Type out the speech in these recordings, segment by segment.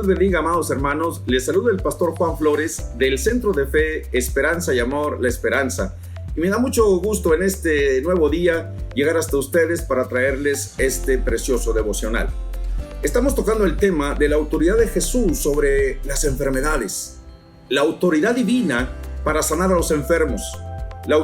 bendiga, amados hermanos. Les saluda el pastor Juan Flores del Centro de Fe, Esperanza y Amor, La Esperanza. Y me da mucho gusto en este nuevo día llegar hasta ustedes para traerles este precioso devocional. Estamos tocando el tema de la autoridad de Jesús sobre las enfermedades, la autoridad divina para sanar a los enfermos, la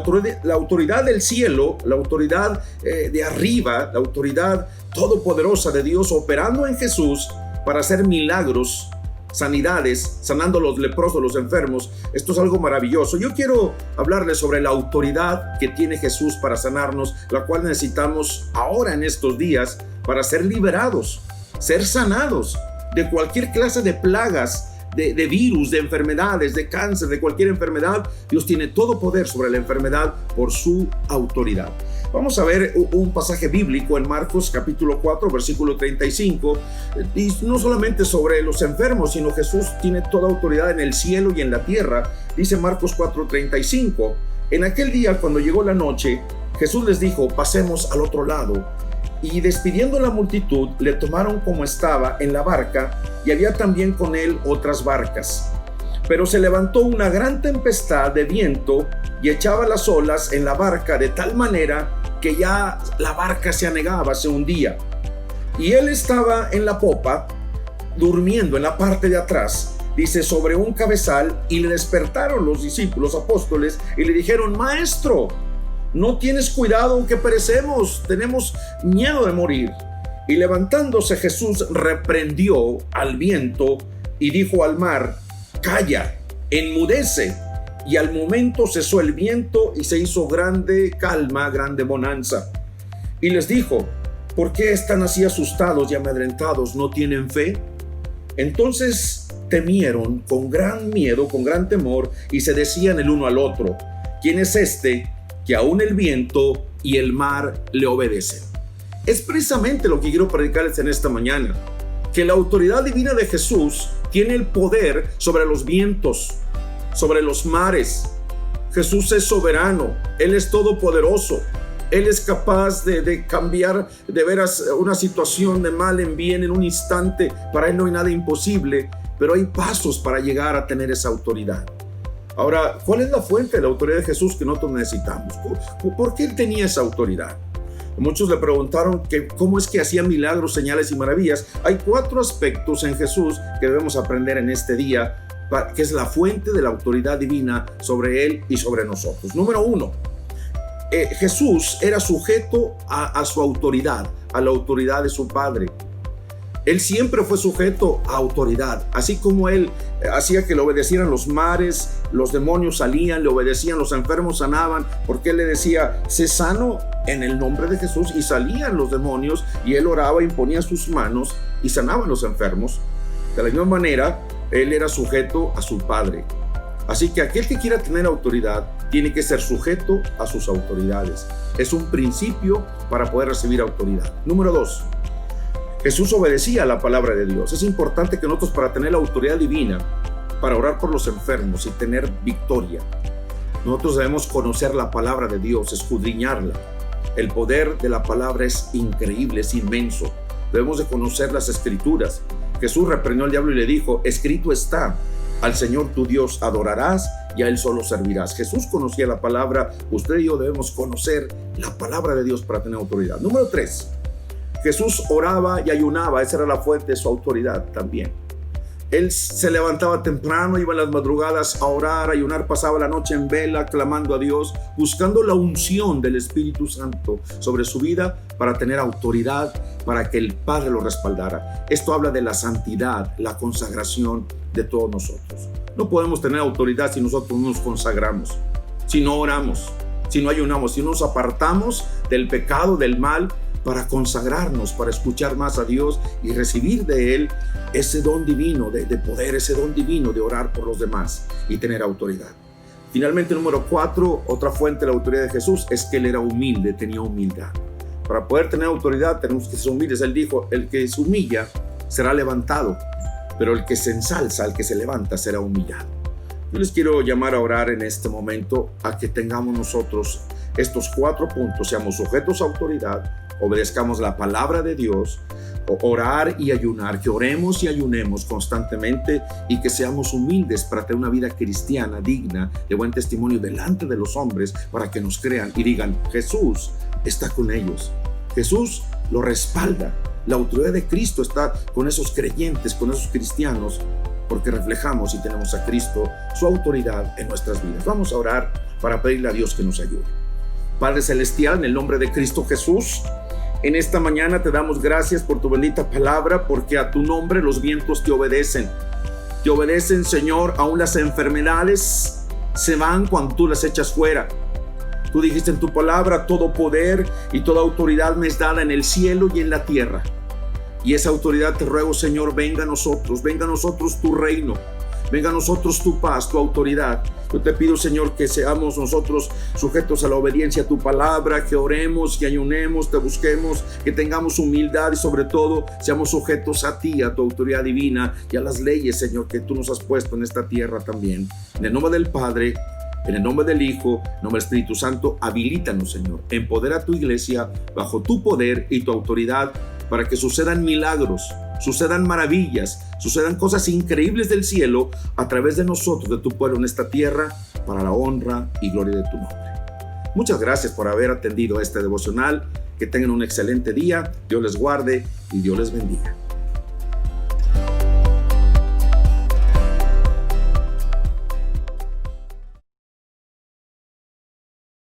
autoridad del cielo, la autoridad de arriba, la autoridad todopoderosa de Dios operando en Jesús para hacer milagros, sanidades, sanando a los leprosos, los enfermos. Esto es algo maravilloso. Yo quiero hablarles sobre la autoridad que tiene Jesús para sanarnos, la cual necesitamos ahora en estos días para ser liberados, ser sanados de cualquier clase de plagas, de virus, de enfermedades, de cáncer, de cualquier enfermedad. Dios tiene todo poder sobre la enfermedad por su autoridad. Vamos a ver un pasaje bíblico en Marcos capítulo 4, versículo 35. Y no solamente sobre los enfermos, sino Jesús tiene toda autoridad en el cielo y en la tierra. Dice Marcos 4, 35. En aquel día, cuando llegó la noche, Jesús les dijo: pasemos al otro lado. Y despidiendo la multitud, le tomaron como estaba en la barca, y había también con él otras barcas. Pero se levantó una gran tempestad de viento y echaba las olas en la barca de tal manera que ya la barca se anegaba, se hundía. Y él estaba en la popa, durmiendo en la parte de atrás, dice, sobre un cabezal, y le despertaron los discípulos, apóstoles, y le dijeron: Maestro, ¿no tienes cuidado que perecemos? Tenemos miedo de morir. Y levantándose Jesús reprendió al viento y dijo al mar: calla, enmudece. Y al momento cesó el viento y se hizo grande calma, grande bonanza. Y les dijo: ¿por qué están así asustados y amedrentados? ¿No tienen fe? Entonces temieron con gran miedo, con gran temor, y se decían el uno al otro: ¿quién es este que aún el viento y el mar le obedecen? Es precisamente lo que quiero predicarles en esta mañana, que la autoridad divina de Jesús tiene el poder sobre los vientos, sobre los mares. Jesús es soberano, Él es todopoderoso, Él es capaz de cambiar de veras una situación de mal en bien en un instante. Para Él no hay nada imposible, pero hay pasos para llegar a tener esa autoridad. Ahora, ¿cuál es la fuente de la autoridad de Jesús que nosotros necesitamos? ¿Por qué Él tenía esa autoridad? Muchos le preguntaron que cómo es que hacía milagros, señales y maravillas. Hay 4 aspectos en Jesús que debemos aprender en este día, que es la fuente de la autoridad divina sobre Él y sobre nosotros. Número 1, Jesús era sujeto a su autoridad, a la autoridad de su Padre. Él siempre fue sujeto a autoridad. Así como Él hacía que le obedecieran los mares, los demonios salían, le obedecían, los enfermos sanaban, porque Él le decía: sé sano en el nombre de Jesús, y salían los demonios, y Él oraba, imponía sus manos y sanaban los enfermos. De la misma manera, Él era sujeto a su Padre. Así que aquel que quiera tener autoridad tiene que ser sujeto a sus autoridades. Es un principio para poder recibir autoridad. Número 2, Jesús obedecía a la palabra de Dios. Es importante que nosotros, para tener la autoridad divina, para orar por los enfermos y tener victoria, nosotros debemos conocer la palabra de Dios, escudriñarla. El poder de la palabra es increíble, es inmenso. Debemos de conocer las Escrituras. Jesús reprendió al diablo y le dijo: escrito está, al Señor tu Dios adorarás y a Él solo servirás. Jesús conocía la palabra. Usted y yo debemos conocer la palabra de Dios para tener autoridad. Número 3, Jesús oraba y ayunaba. Esa era la fuente de su autoridad también. Él se levantaba temprano, iba en las madrugadas a orar, a ayunar, pasaba la noche en vela, clamando a Dios, buscando la unción del Espíritu Santo sobre su vida para tener autoridad, para que el Padre lo respaldara. Esto habla de la santidad, la consagración de todos nosotros. No podemos tener autoridad si nosotros no nos consagramos, si no oramos, si no ayunamos, si no nos apartamos del pecado, del mal, para consagrarnos, para escuchar más a Dios y recibir de Él ese don divino de poder, ese don divino de orar por los demás y tener autoridad. Finalmente, número 4, otra fuente de la autoridad de Jesús es que Él era humilde, tenía humildad. Para poder tener autoridad tenemos que ser humildes. Él dijo: el que se humilla será levantado, pero el que se ensalza, el que se levanta, será humillado. Yo les quiero llamar a orar en este momento, a que tengamos nosotros estos 4 puntos: seamos sujetos a autoridad, obedezcamos la palabra de Dios, orar y ayunar, que oremos y ayunemos constantemente y que seamos humildes para tener una vida cristiana digna de buen testimonio delante de los hombres, para que nos crean y digan: Jesús está con ellos, Jesús lo respalda, la autoridad de Cristo está con esos creyentes, con esos cristianos, porque reflejamos y tenemos a Cristo, su autoridad en nuestras vidas. Vamos a orar para pedirle a Dios que nos ayude. Padre Celestial, en el nombre de Cristo Jesús, en esta mañana te damos gracias por tu bendita palabra, porque a tu nombre los vientos te obedecen. Te obedecen, Señor, aún las enfermedades se van cuando tú las echas fuera. Tú dijiste en tu palabra: todo poder y toda autoridad me es dada en el cielo y en la tierra. Y esa autoridad te ruego, Señor, venga a nosotros tu reino, venga a nosotros tu paz, tu autoridad. Yo te pido, Señor, que seamos nosotros sujetos a la obediencia a tu palabra, que oremos, que ayunemos, te busquemos, que tengamos humildad y sobre todo seamos sujetos a ti, a tu autoridad divina y a las leyes, Señor, que tú nos has puesto en esta tierra también. En el nombre del Padre, en el nombre del Hijo, en el nombre del Espíritu Santo, habilítanos, Señor. Empodera a tu iglesia bajo tu poder y tu autoridad, para que sucedan milagros, sucedan maravillas, sucedan cosas increíbles del cielo a través de nosotros, de tu pueblo en esta tierra, para la honra y gloria de tu nombre. Muchas gracias por haber atendido este devocional. Que tengan un excelente día. Dios les guarde y Dios les bendiga.